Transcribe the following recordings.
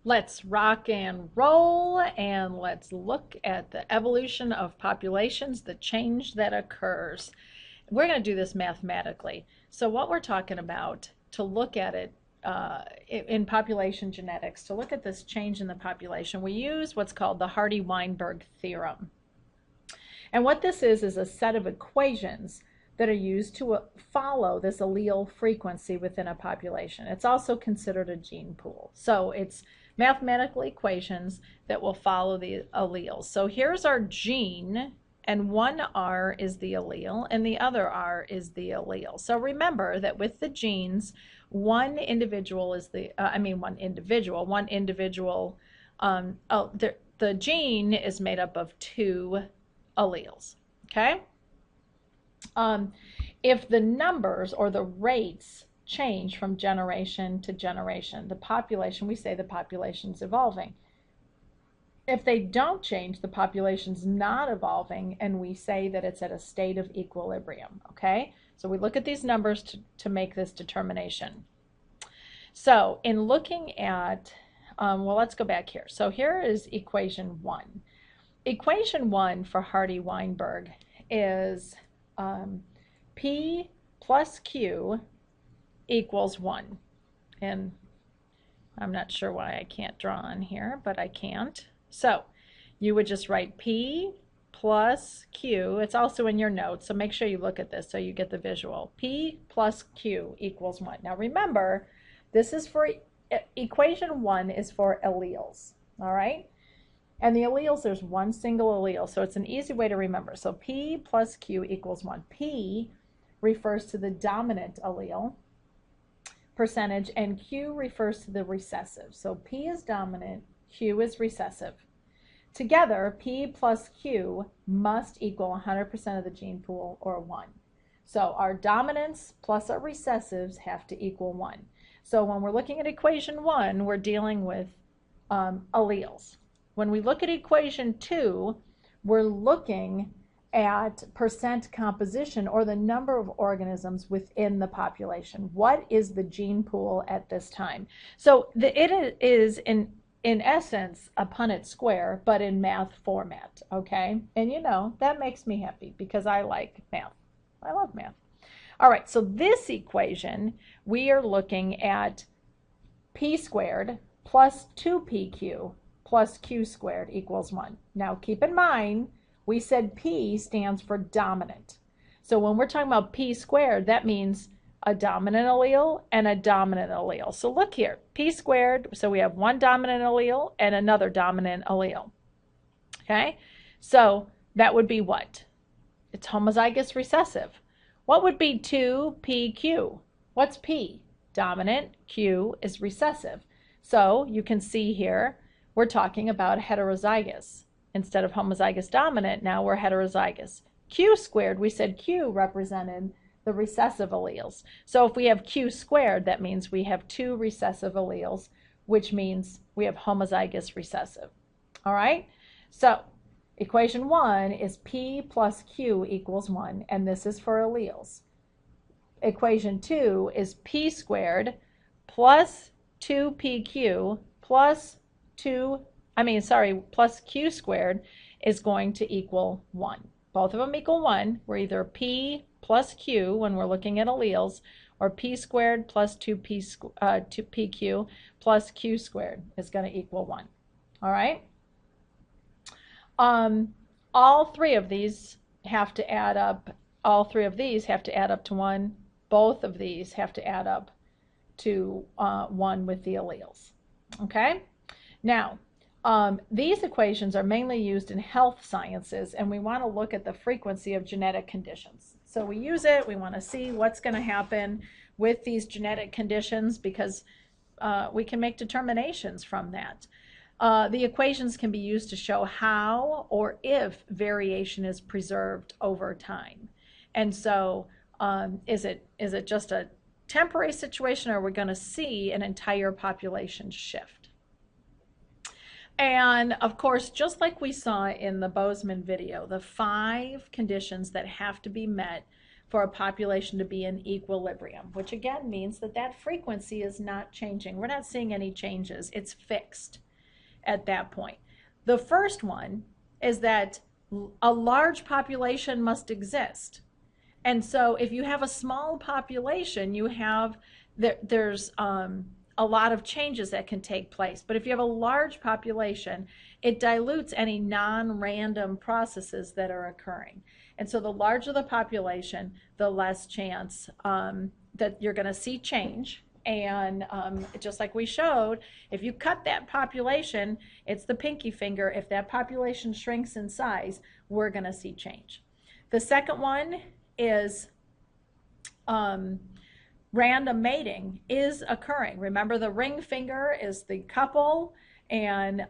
Let's rock and roll and let's look at the evolution of populations, the change that occurs. We're going to do this mathematically. So what we're talking about to look at it in population genetics, to look at this change in the population, we use what's called the Hardy-Weinberg theorem. And what this is a set of equations that are used to follow this allele frequency within a population. It's also considered a gene pool. So it's mathematical equations that will follow the alleles. So here's our gene, and one R is the allele, and the other R is the allele. So remember that with the genes, one individual, the gene is made up of two alleles, okay? If the numbers or the rates change from generation to generation, the population, we say the population's evolving. If they don't change, the population's not evolving, and we say that it's at a state of equilibrium, okay? So we look at these numbers to make this determination. So in looking at, well, let's go back here. So here is equation 1. Equation 1 for Hardy-Weinberg is P plus Q equals 1. And I'm not sure why I can't draw on here, but I can't. So you would just write P plus Q. It's also in your notes, so make sure you look at this so you get the visual. P plus Q equals 1. Now remember, this is for, equation 1 is for alleles, all right? And the alleles, there's one single allele, so it's an easy way to remember. So P plus Q equals 1. P refers to the dominant allele percentage, and Q refers to the recessive. So P is dominant, Q is recessive. Together, P plus Q must equal 100% of the gene pool, or 1. So our dominants plus our recessives have to equal 1. So when we're looking at equation 1, we're dealing with alleles. When we look at equation 2, we're looking at percent composition, or the number of organisms within the population. What is the gene pool at this time? So it is in essence a Punnett square, but in math format, okay? And you know, that makes me happy because I like math. I love math. All right, so this equation, we are looking at P squared plus 2PQ plus Q squared equals 1. Now keep in mind, we said P stands for dominant. So when we're talking about P squared, that means a dominant allele and a dominant allele. So look here, P squared, so we have one dominant allele and another dominant allele. Okay, so that would be what? It's homozygous recessive. What would be 2PQ? What's P? Dominant, Q is recessive. So you can see here, we're talking about heterozygous. Instead of homozygous dominant, now we're heterozygous. Q squared, we said Q represented the recessive alleles. So if we have Q squared, that means we have two recessive alleles, which means we have homozygous recessive. All right? So equation 1 is P plus Q equals 1, and this is for alleles. Equation 2 is P squared plus 2PQ plus plus Q squared is going to equal 1. Both of them equal 1. We're either P plus Q when we're looking at alleles, or P squared plus 2PQ plus Q squared is going to equal 1. All right? All three of these have to add up. All three of these have to add up to 1. Both of these have to add up to 1 with the alleles. Okay? Now, these equations are mainly used in health sciences, and we want to look at the frequency of genetic conditions. So we use it, we want to see what's going to happen with these genetic conditions, because we can make determinations from that. The equations can be used to show how or if variation is preserved over time. And so is it just a temporary situation, or are we going to see an entire population shift? And of course, just like we saw in the Bozeman video, the 5 conditions that have to be met for a population to be in equilibrium, which again means that that frequency is not changing. We're not seeing any changes. It's fixed at that point. The first one is that a large population must exist. And so if you have a small population, there's a lot of changes that can take place. But if you have a large population, it dilutes any non-random processes that are occurring. And so the larger the population, the less chance that you're going to see change. And just like we showed, if you cut that population, it's the pinky finger. If that population shrinks in size, we're going to see change. The second one is random mating is occurring. Remember, the ring finger is the couple, and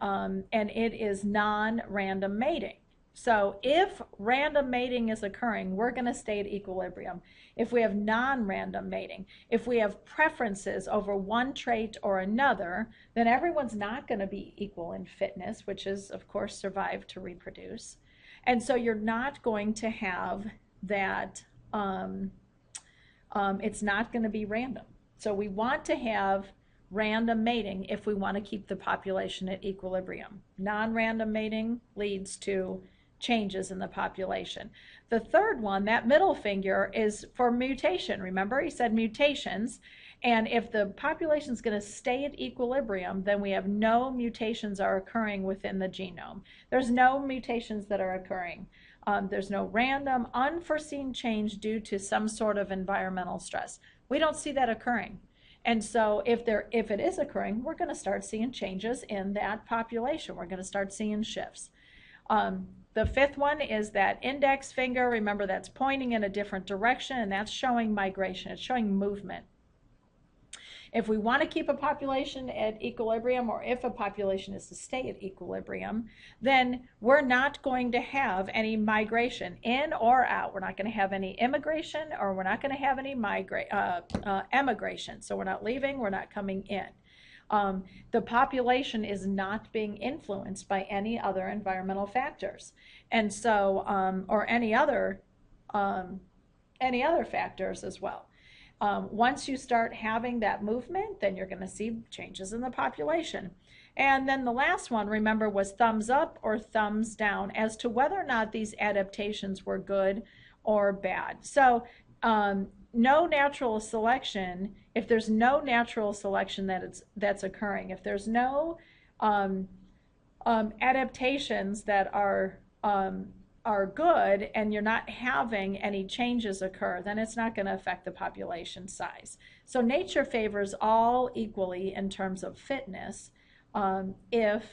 it is non-random mating. So if random mating is occurring, we're going to stay at equilibrium. If we have non-random mating, if we have preferences over one trait or another, then everyone's not going to be equal in fitness, which is, of course, survive to reproduce. And so you're not going to have that, it's not going to be random. So we want to have random mating if we want to keep the population at equilibrium. Non-random mating leads to changes in the population. The third one, that middle finger, is for mutation. Remember, he said mutations. And if the population is going to stay at equilibrium, then we have no mutations are occurring within the genome. There's no mutations that are occurring. There's no random, unforeseen change due to some sort of environmental stress. We don't see that occurring. And so if it is occurring, we're going to start seeing changes in that population. We're going to start seeing shifts. The fifth one is that index finger. Remember, that's pointing in a different direction, and that's showing migration. It's showing movement. If we want to keep a population at equilibrium, or if a population is to stay at equilibrium, then we're not going to have any migration in or out. We're not going to have any immigration, or we're not going to have any emigration. So we're not leaving, we're not coming in. The population is not being influenced by any other environmental factors, and so or any other factors as well. Once you start having that movement, then you're going to see changes in the population. And then the last one, remember, was thumbs up or thumbs down as to whether or not these adaptations were good or bad. So no natural selection, if there's no natural selection that's occurring, if there's no adaptations that are good, and you're not having any changes occur, then it's not going to affect the population size. So nature favors all equally in terms of fitness if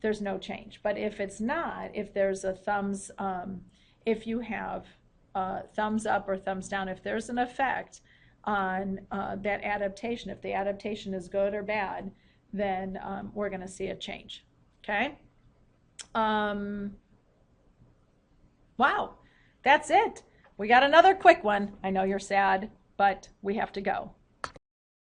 there's no change. But if it's not, if there's a thumbs, if you have thumbs up or thumbs down, if there's an effect on that adaptation, if the adaptation is good or bad, then we're going to see a change. Okay? Wow, that's it. We got another quick one. I know you're sad, but we have to go.